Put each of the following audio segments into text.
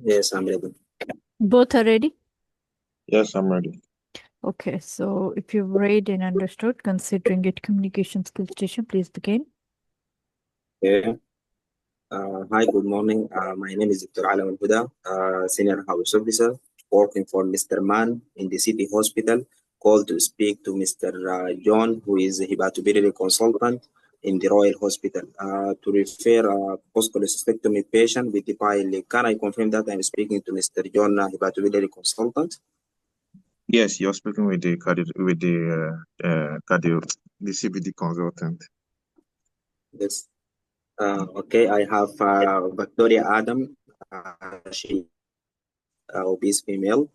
Yes, I'm ready. Both are ready? Yes, I'm ready. Okay, so if you've read and understood, considering it communication skills station, please begin. Okay. Hi, good morning. My name is Dr. Alam Al-Huda, Senior House Officer, working for Mr. Mann in the city hospital, called to speak to Mr. John, who is a hepatobiliary consultant in the Royal Hospital, to refer a post-cholecystectomy patient with the bile leak. Can I confirm that I'm speaking to Mr. John, hepatobiliary consultant? Yes, you're speaking with the the CBD consultant. Yes. Okay, I have Victoria Adam. She obese female.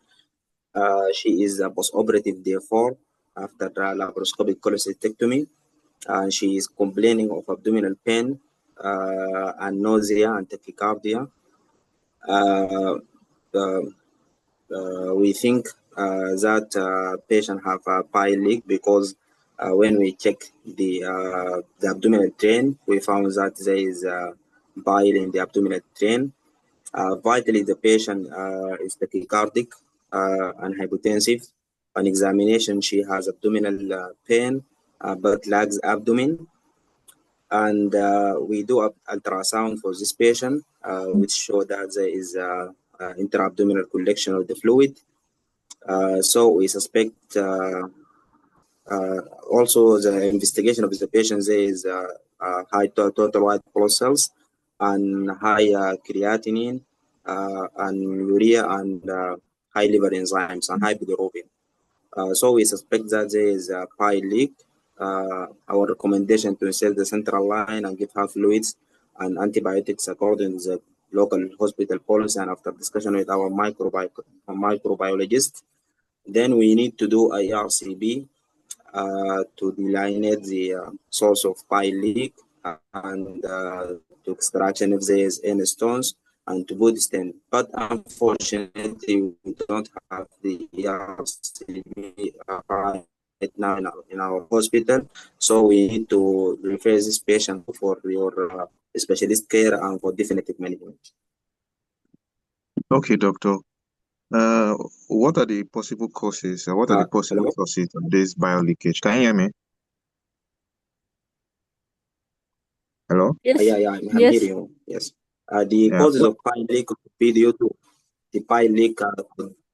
She is post-operative therefore after laparoscopic cholecystectomy. She is complaining of abdominal pain and nausea and tachycardia. We think that patient have a bile leak because when we check the abdominal drain, we found that there is bile in the abdominal drain. Vitally, the patient is tachycardic and hypotensive. On examination, she has abdominal pain but lacks abdomen. And we do ultrasound for this patient, which show that there is intra-abdominal collection of the fluid. So we suspect also the investigation of the patient, there is high total white blood cells and high creatinine and urea and high liver enzymes and high bilirubin. So we suspect that there is a bile leak. Our recommendation to insert the central line and give her fluids and antibiotics according to the local hospital policy and after discussion with our microbiologist. Then we need to do a ERCP to delineate the source of bile leak and to extraction if there is any stones and to put stent. But unfortunately, we don't have the ERCP right now in our hospital, so we need to refer this patient for your specialist care and for definitive management. Okay, doctor. What are the possible causes? What are the possible hello? causes of this bile leakage? Can you hear me? Hello? Yes. Yeah, I'm Yes. hearing you. Yes. The causes of bile leak could be due to the bile leak.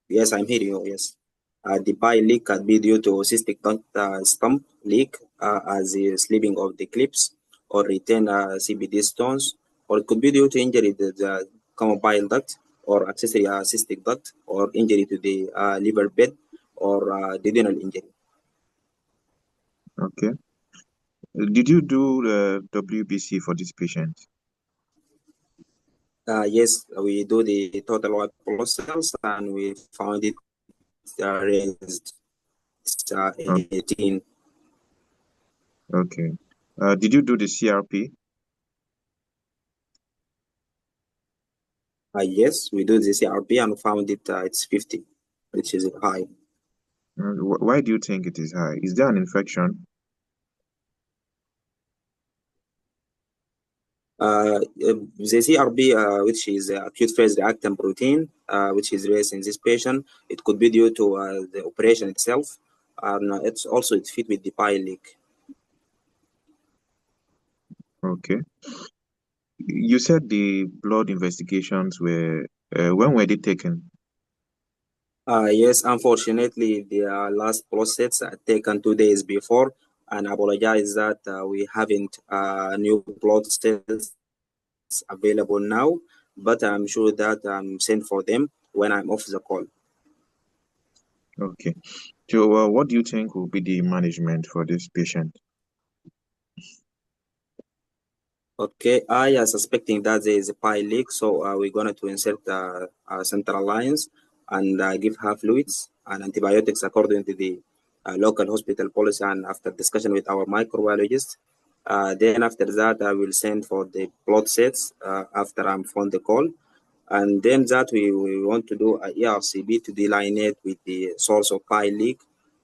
Yes, I'm hearing you. Yes. The bile leak can be due to cystic duct stump leak as the sleeving of the clips or retain CBD stones, or it could be due to injury to the common bile duct or accessory cystic duct, or injury to the liver bed or duodenal injury. Okay. Did you do the WBC for this patient? Yes, we do the total white blood cells and we found it raised 18. Okay. Did you do the CRP? Yes, we do the CRP and found it it's 50, which is high. Why do you think it is high? Is there an infection? The CRP, which is acute phase reactant protein, which is raised in this patient, it could be due to the operation itself, and it's fit with the bile leak. Okay. You said the blood investigations were, when were they taken? Yes, unfortunately, the last blood sets are taken 2 days before, and I apologize that we haven't new blood sets available now, but I'm sure that I'm sent for them when I'm off the call. Okay. So, what do you think will be the management for this patient? Okay, I am suspecting that there is a pile leak, so we're going to insert central lines and give her fluids and antibiotics according to the local hospital policy and after discussion with our microbiologist. Then after that, I will send for the blood sets after I'm from the call. And then that we want to do a ERCB to delineate with the source of pile leak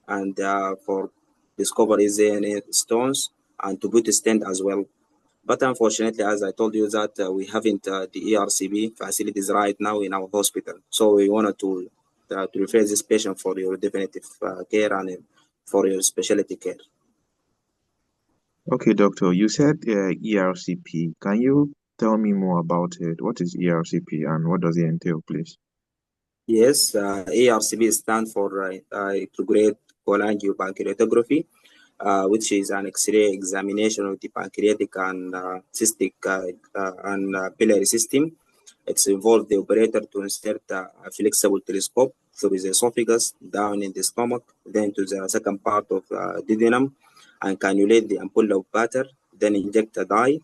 and for discover is there any stones and to put a stent as well. But unfortunately, as I told you that we haven't the ERCB facilities right now in our hospital. So we wanted to refer this patient for your definitive care and for your specialty care. Okay, doctor, you said ERCP. Can you tell me more about it? What is ERCP and what does it entail, please? Yes, ERCP stands for retrograde cholangiopancreatography, which is an X-ray examination of the pancreatic and cystic and biliary system. It's involved the operator to insert a flexible telescope through the esophagus down in the stomach, then to the second part of duodenum, and cannulate the ampulla of batter, then inject a dye,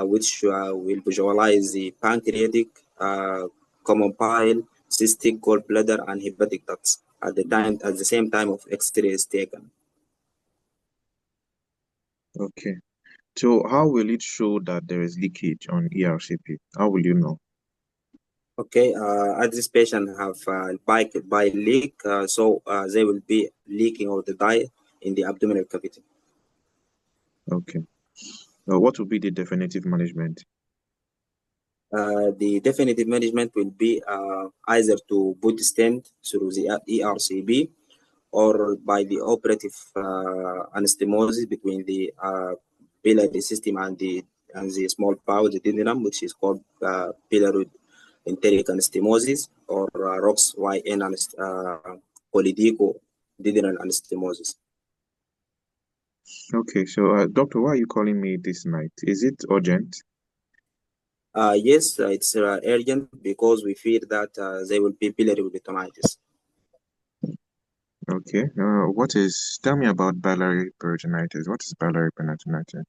which will visualize the pancreatic, common bile, cystic, gallbladder, and hepatic ducts at the same time of X-ray is taken. Okay. So how will it show that there is leakage on ERCP? How will you know? Okay, as this patient have bile leak, so they will be leaking of the dye in the abdominal cavity. Okay. What will be the definitive management? The definitive management will be either to put stent through the ERCB or by the operative anastomosis between the biliary system and the small bowel, the duodenum, which is called biliary enteric anastomosis or ROX YN Polidico duodenal anastomosis. Okay, so doctor, why are you calling me this night? Is it urgent? Yes, it's urgent because we fear that there will be biliary peritonitis. Okay. Tell me about biliary peritonitis. What is biliary peritonitis?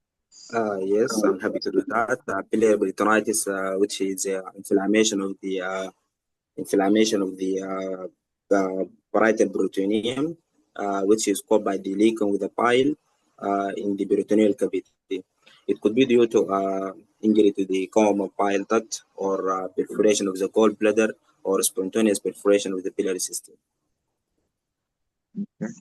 Yes, I'm happy to do that. Biliary peritonitis, which is inflammation of the parietal peritoneum, which is caused by the leaking with the bile in the peritoneal cavity. It could be due to injury to the common bile duct or perforation of the gallbladder or spontaneous perforation of the biliary system. Okay.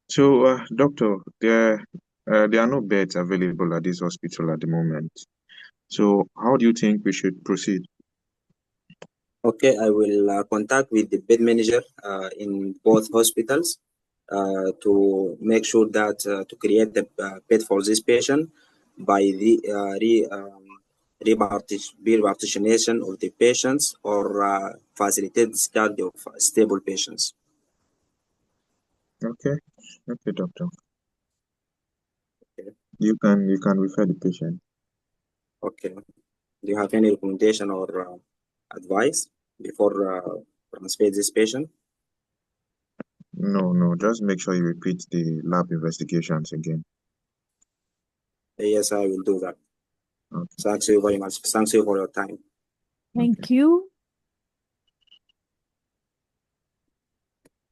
So, doctor, there are no beds available at this hospital at the moment. So, how do you think we should proceed? Okay, I will contact with the bed manager in both hospitals to make sure that to create a bed for this patient by the repartitionation of the patients or facilitate discharge of stable patients. Okay, okay, doctor. Okay. You can refer the patient. Okay. Do you have any recommendation or advice before transfer this patient? No, just make sure you repeat the lab investigations again. Yes, I will do that. Okay. Thank you very much. Thank you for your time. Thank you.